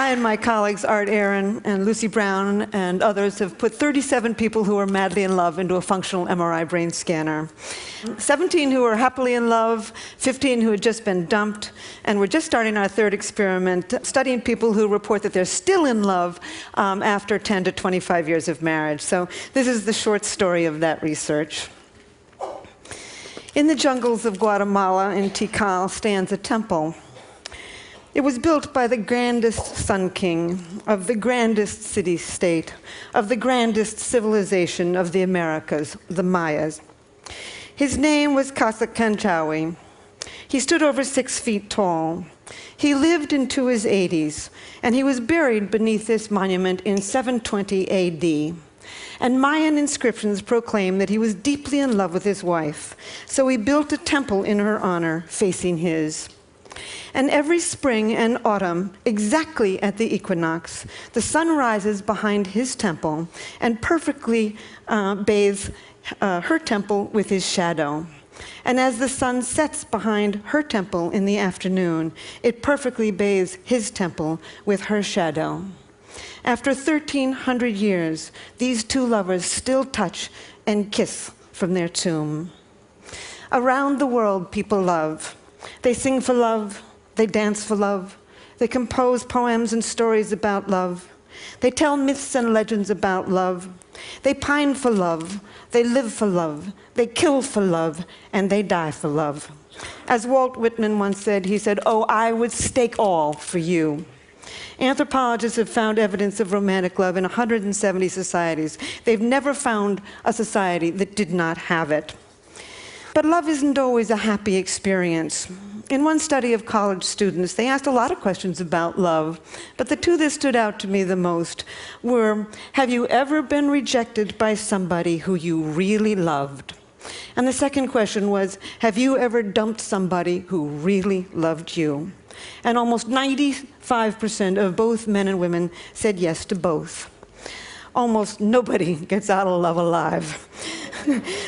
I and my colleagues, Art Aaron and Lucy Brown and others, have put 37 people who are madly in love into a functional MRI brain scanner. 17 who are happily in love, 15 who had just been dumped, and we're just starting our third experiment, studying people who report that they're still in love after 10 to 25 years of marriage. So this is the short story of that research. In the jungles of Guatemala, in Tikal, stands a temple. It was built by the grandest Sun King of the grandest city-state, of the grandest civilization of the Americas, the Mayas. His name was Casacanchawi. He stood over 6 feet tall. He lived into his 80s, and he was buried beneath this monument in 720 AD. And Mayan inscriptions proclaim that he was deeply in love with his wife, so he built a temple in her honor facing his. And every spring and autumn, exactly at the equinox, the sun rises behind his temple and perfectly bathes her temple with his shadow. And as the sun sets behind her temple in the afternoon, it perfectly bathes his temple with her shadow. After 1,300 years, these two lovers still touch and kiss from their tomb. Around the world, people love. They sing for love, they dance for love, they compose poems and stories about love, they tell myths and legends about love, they pine for love, they live for love, they kill for love, and they die for love. As Walt Whitman once said, he said, "Oh, I would stake all for you." Anthropologists have found evidence of romantic love in 170 societies. They've never found a society that did not have it. But love isn't always a happy experience. In one study of college students, they asked a lot of questions about love, but the two that stood out to me the most were, have you ever been rejected by somebody who you really loved? And the second question was, have you ever dumped somebody who really loved you? And almost 95% of both men and women said yes to both. Almost nobody gets out of love alive.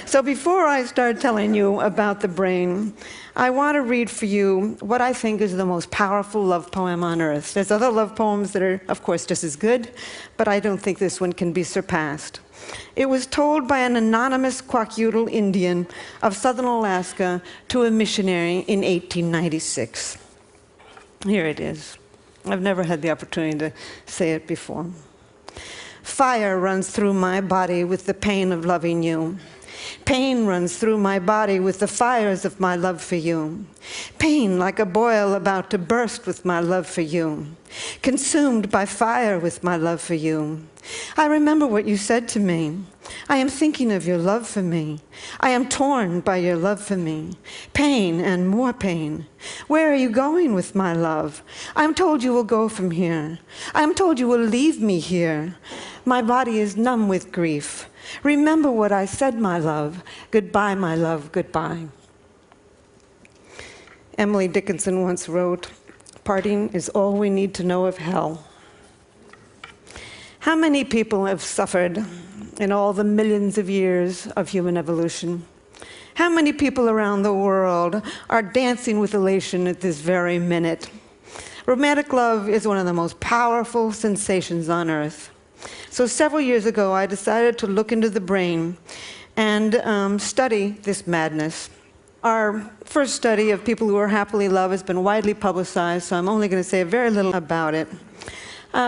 So before I start telling you about the brain, I want to read for you what I think is the most powerful love poem on earth. There's other love poems that are, of course, just as good, but I don't think this one can be surpassed. It was told by an anonymous Kwakiutl Indian of southern Alaska to a missionary in 1896. Here it is. I've never had the opportunity to say it before. Fire runs through my body with the pain of loving you. Pain runs through my body with the fires of my love for you. Pain like a boil about to burst with my love for you. Consumed by fire with my love for you. I remember what you said to me. I am thinking of your love for me. I am torn by your love for me. Pain and more pain. Where are you going with my love? I am told you will go from here. I am told you will leave me here. My body is numb with grief. Remember what I said, my love. Goodbye, my love, goodbye. Emily Dickinson once wrote, "Parting is all we need to know of hell." How many people have suffered in all the millions of years of human evolution? How many people around the world are dancing with elation at this very minute? Romantic love is one of the most powerful sensations on earth. So several years ago, I decided to look into the brain and study this madness. Our first study of people who are happily in love has been widely publicized, so I'm only going to say very little about it.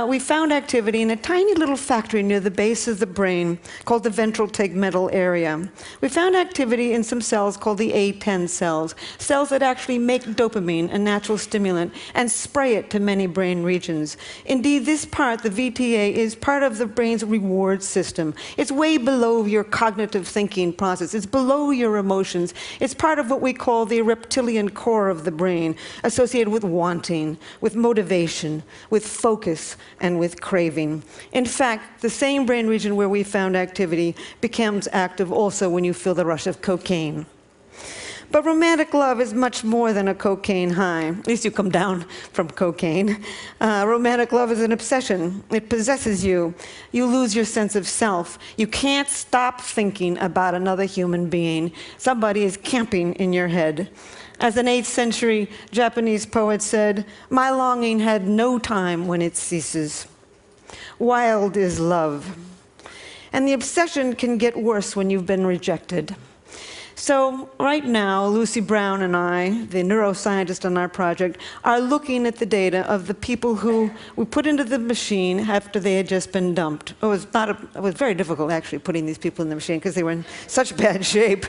We found activity in a tiny little factory near the base of the brain called the ventral tegmental area. We found activity in some cells called the A10 cells, cells that actually make dopamine, a natural stimulant, and spray it to many brain regions. Indeed, this part, the VTA, is part of the brain's reward system. It's way below your cognitive thinking process. It's below your emotions. It's part of what we call the reptilian core of the brain, associated with wanting, with motivation, with focus, and with craving. In fact, the same brain region where we found activity becomes active also when you feel the rush of cocaine. But romantic love is much more than a cocaine high. At least you come down from cocaine. Romantic love is an obsession. It possesses you. You lose your sense of self. You can't stop thinking about another human being. Somebody is camping in your head. As an 8th century Japanese poet said, "My longing had no time when it ceases." Wild is love. And the obsession can get worse when you've been rejected. So right now, Lucy Brown and I, the neuroscientist on our project, are looking at the data of the people who we put into the machine after they had just been dumped. It was very difficult, actually, putting these people in the machine because they were in such bad shape.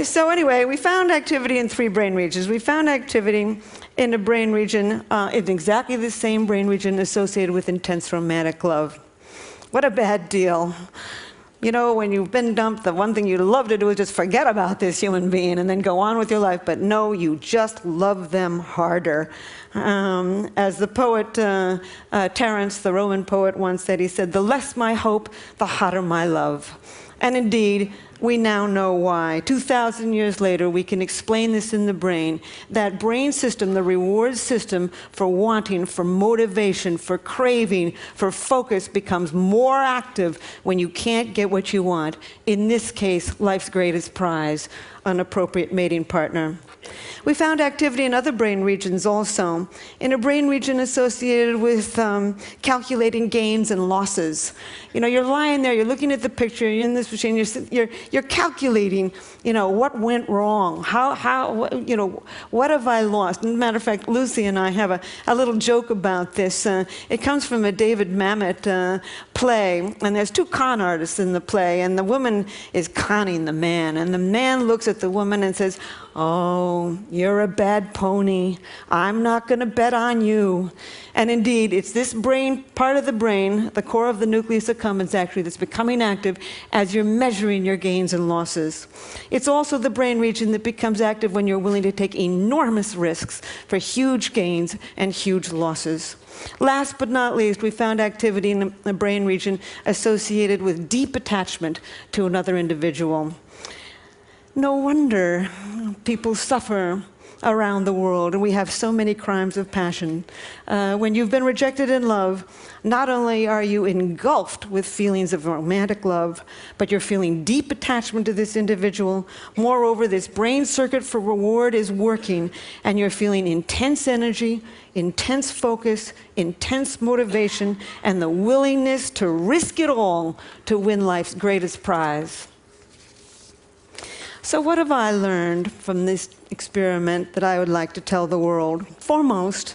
So anyway, we found activity in 3 brain regions. We found activity in a brain region, in exactly the same brain region associated with intense romantic love. What a bad deal. You know, when you've been dumped, the one thing you love to do is just forget about this human being and then go on with your life. But no, you just love them harder. As the poet Terence, the Roman poet, once said, he said, "The less my hope, the hotter my love." And indeed, we now know why. 2,000 years later, we can explain this in the brain. That brain system, the reward system for wanting, for motivation, for craving, for focus, becomes more active when you can't get what you want. In this case, life's greatest prize, an appropriate mating partner. We found activity in other brain regions also. In a brain region associated with calculating gains and losses. You know, you're lying there, you're looking at the picture, you're in this machine, you're calculating, you know, what went wrong, you know, what have I lost? As a matter of fact, Lucy and I have a little joke about this. It comes from a David Mamet play, and there's 2 con artists in the play, and the woman is conning the man, and the man looks at the woman and says, "Oh, you're a bad pony. I'm not going to bet on you." And indeed, it's this brain, part of the brain, the core of the nucleus accumbens actually, that's becoming active as you're measuring your gains and losses. It's also the brain region that becomes active when you're willing to take enormous risks for huge gains and huge losses. Last but not least, we found activity in the brain region associated with deep attachment to another individual. No wonder people suffer around the world, and we have so many crimes of passion. When you've been rejected in love, not only are you engulfed with feelings of romantic love, but you're feeling deep attachment to this individual. Moreover, this brain circuit for reward is working, and you're feeling intense energy, intense focus, intense motivation, and the willingness to risk it all to win life's greatest prize. So what have I learned from this experiment that I would like to tell the world? Foremost,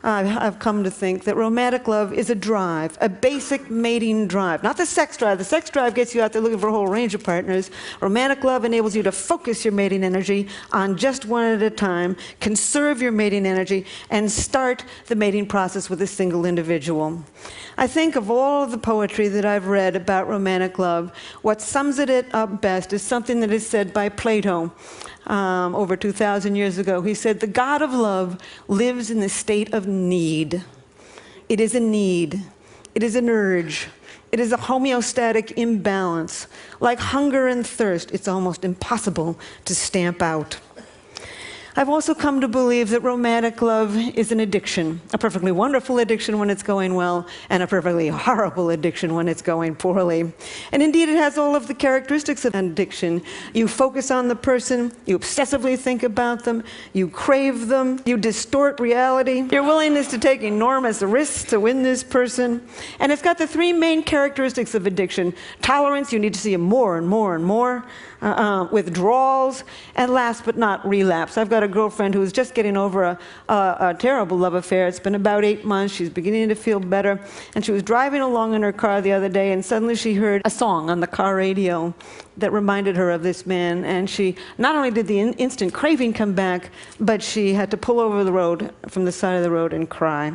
I've come to think that romantic love is a drive, a basic mating drive. Not the sex drive. The sex drive gets you out there looking for a whole range of partners. Romantic love enables you to focus your mating energy on just one at a time, conserve your mating energy, and start the mating process with a single individual. I think of all of the poetry that I've read about romantic love, what sums it up best is something that is said by Plato over 2,000 years ago. He said, "The God of love lives in the state of need." It is a need. It is an urge. It is a homeostatic imbalance. Like hunger and thirst, it's almost impossible to stamp out. I've also come to believe that romantic love is an addiction, a perfectly wonderful addiction when it's going well, and a perfectly horrible addiction when it's going poorly. And indeed, it has all of the characteristics of an addiction. You focus on the person, you obsessively think about them, you crave them, you distort reality, your willingness to take enormous risks to win this person. And it's got the 3 main characteristics of addiction: tolerance, you need to see it more and more and more, withdrawals, and last but not relapse. I've got a girlfriend who's just getting over a terrible love affair. It's been about 8 months. She's beginning to feel better. And she was driving along in her car the other day, and suddenly she heard a song on the car radio that reminded her of this man. And she, not only did the instant craving come back, but she had to pull over the road, from the side of the road, and cry.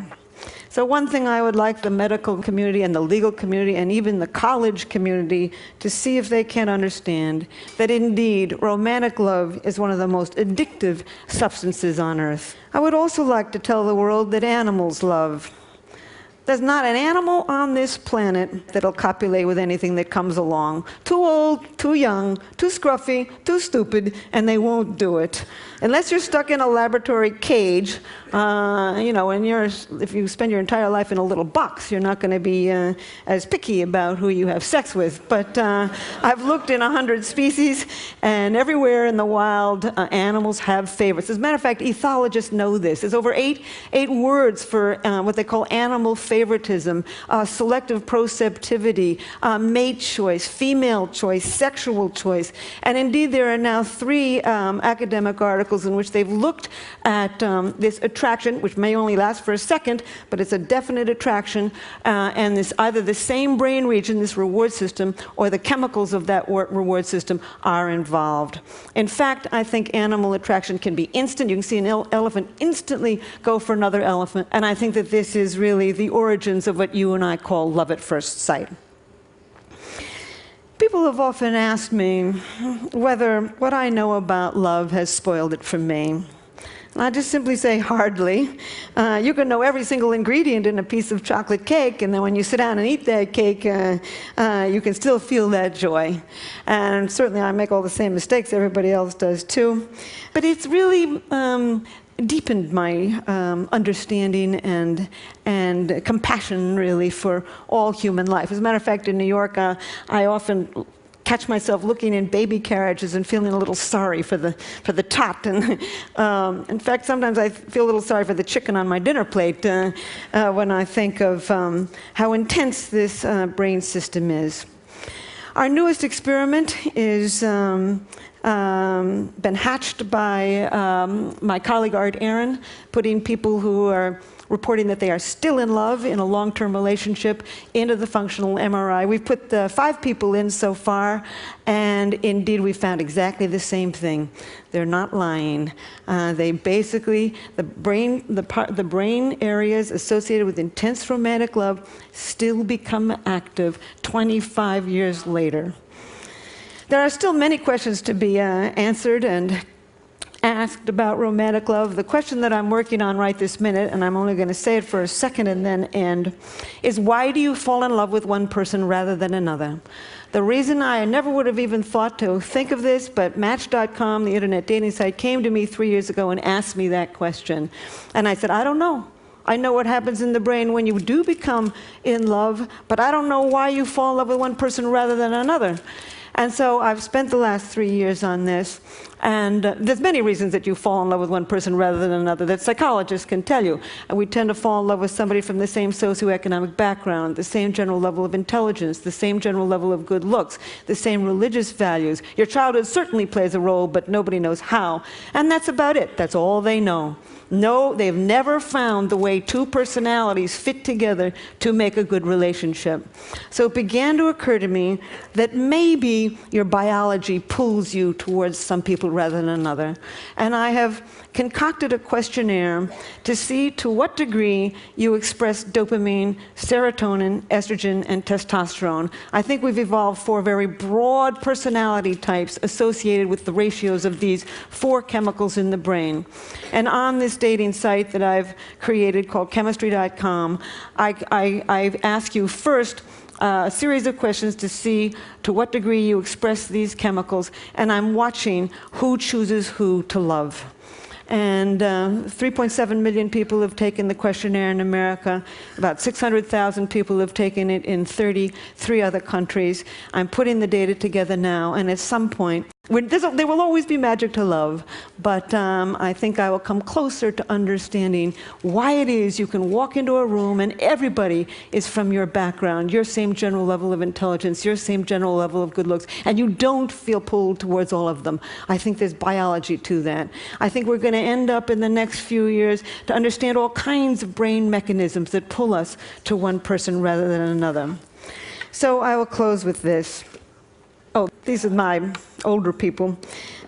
So one thing I would like the medical community and the legal community and even the college community to see if they can understand that indeed romantic love is one of the most addictive substances on earth. I would also like to tell the world that animals love. There's not an animal on this planet that'll copulate with anything that comes along. Too old, too young, too scruffy, too stupid, and they won't do it. Unless you're stuck in a laboratory cage, and if you spend your entire life in a little box, you're not going to be as picky about who you have sex with. But I've looked in 100 species, and everywhere in the wild, animals have favorites. As a matter of fact, ethologists know this. There's over eight words for what they call animal favoritism, selective proceptivity, mate choice, female choice, sexual choice. And indeed, there are now 3 academic articles in which they've looked at this attraction, which may only last for a second, but it's a definite attraction, and this either the same brain region, this reward system, or the chemicals of that reward system are involved. In fact, I think animal attraction can be instant. You can see an elephant instantly go for another elephant, and I think that this is really the origins of what you and I call love at first sight. People have often asked me whether what I know about love has spoiled it for me. And I just simply say, hardly. You can know every single ingredient in a piece of chocolate cake, and then when you sit down and eat that cake, you can still feel that joy. And certainly I make all the same mistakes everybody else does too. But it's really deepened my understanding and compassion, really, for all human life. As a matter of fact, in New York, I often catch myself looking in baby carriages and feeling a little sorry for the tot. And in fact, sometimes I feel a little sorry for the chicken on my dinner plate when I think of how intense this brain system is. Our newest experiment is been hatched by my colleague Art Aaron, putting people who are reporting that they are still in love in a long-term relationship into the functional MRI. We've put 5 people in so far, and indeed we found exactly the same thing. They're not lying. They basically, the brain areas associated with intense romantic love still become active 25 years later. There are still many questions to be answered and asked about romantic love. The question that I'm working on right this minute, and I'm only going to say it for a second and then end, is why do you fall in love with one person rather than another? The reason I never would have even thought to think of this, but Match.com, the internet dating site, came to me 3 years ago and asked me that question. And I said, I don't know. I know what happens in the brain when you do become in love, but I don't know why you fall in love with one person rather than another. And so I've spent the last 3 years on this, and there's many reasons that you fall in love with one person rather than another that psychologists can tell you. And we tend to fall in love with somebody from the same socioeconomic background, the same general level of intelligence, the same general level of good looks, the same religious values. Your childhood certainly plays a role, but nobody knows how. And that's about it. That's all they know. No, they've never found the way 2 personalities fit together to make a good relationship. So it began to occur to me that maybe your biology pulls you towards some people rather than another. And I have concocted a questionnaire to see to what degree you express dopamine, serotonin, estrogen, and testosterone. I think we've evolved 4 very broad personality types associated with the ratios of these 4 chemicals in the brain. And on this dating site that I've created called chemistry.com, I ask you first a series of questions to see to what degree you express these chemicals, and I'm watching who chooses who to love. And 3.7 million people have taken the questionnaire in America. About 600,000 people have taken it in 33 other countries. I'm putting the data together now, and at some point, there will always be magic to love, but I think I will come closer to understanding why it is you can walk into a room and everybody is from your background, your same general level of intelligence, your same general level of good looks, and you don't feel pulled towards all of them. I think there's biology to that. I think we're going to end up in the next few years to understand all kinds of brain mechanisms that pull us to one person rather than another. So I will close with this. Oh, these are my older people.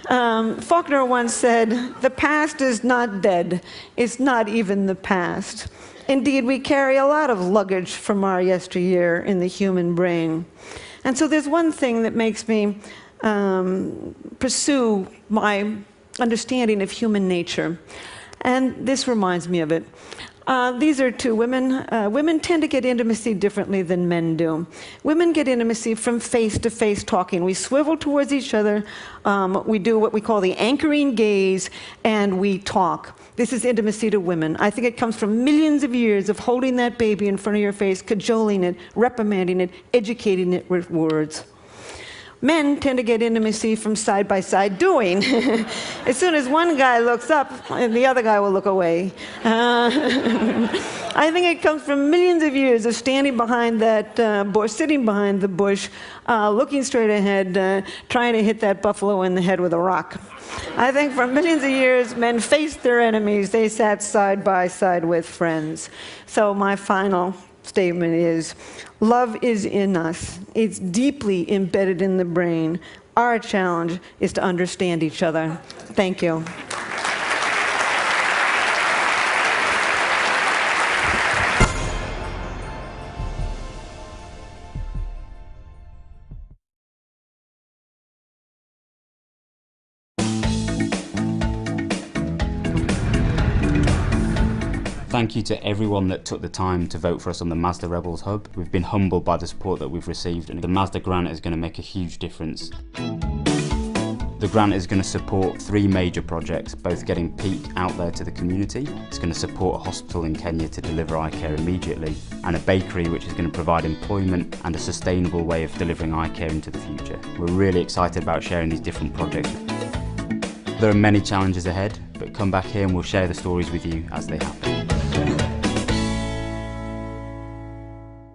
Faulkner once said, "The past is not dead. It's not even the past." Indeed, we carry a lot of luggage from our yesteryear in the human brain. And so there's one thing that makes me pursue my understanding of human nature. And this reminds me of it. These are two women. Women tend to get intimacy differently than men do. Women get intimacy from face-to-face talking. We swivel towards each other, we do what we call the anchoring gaze, and we talk. This is intimacy to women. I think it comes from millions of years of holding that baby in front of your face, cajoling it, reprimanding it, educating it with words. Men tend to get intimacy from side-by-side doing. As soon as one guy looks up, the other guy will look away. I think it comes from millions of years of standing behind that bush, sitting behind the bush, looking straight ahead, trying to hit that buffalo in the head with a rock. I think for millions of years, men faced their enemies. They sat side by side with friends. So my final statement is, love is in us. It's deeply embedded in the brain. Our challenge is to understand each other. Thank you. Thank you to everyone that took the time to vote for us on the Mazda Rebels Hub. We've been humbled by the support that we've received, and the Mazda grant is going to make a huge difference. The grant is going to support 3 major projects, both getting Peak out there to the community. It's going to support a hospital in Kenya to deliver eye care immediately, and a bakery which is going to provide employment and a sustainable way of delivering eye care into the future. We're really excited about sharing these different projects. There are many challenges ahead, but come back here and we'll share the stories with you as they happen.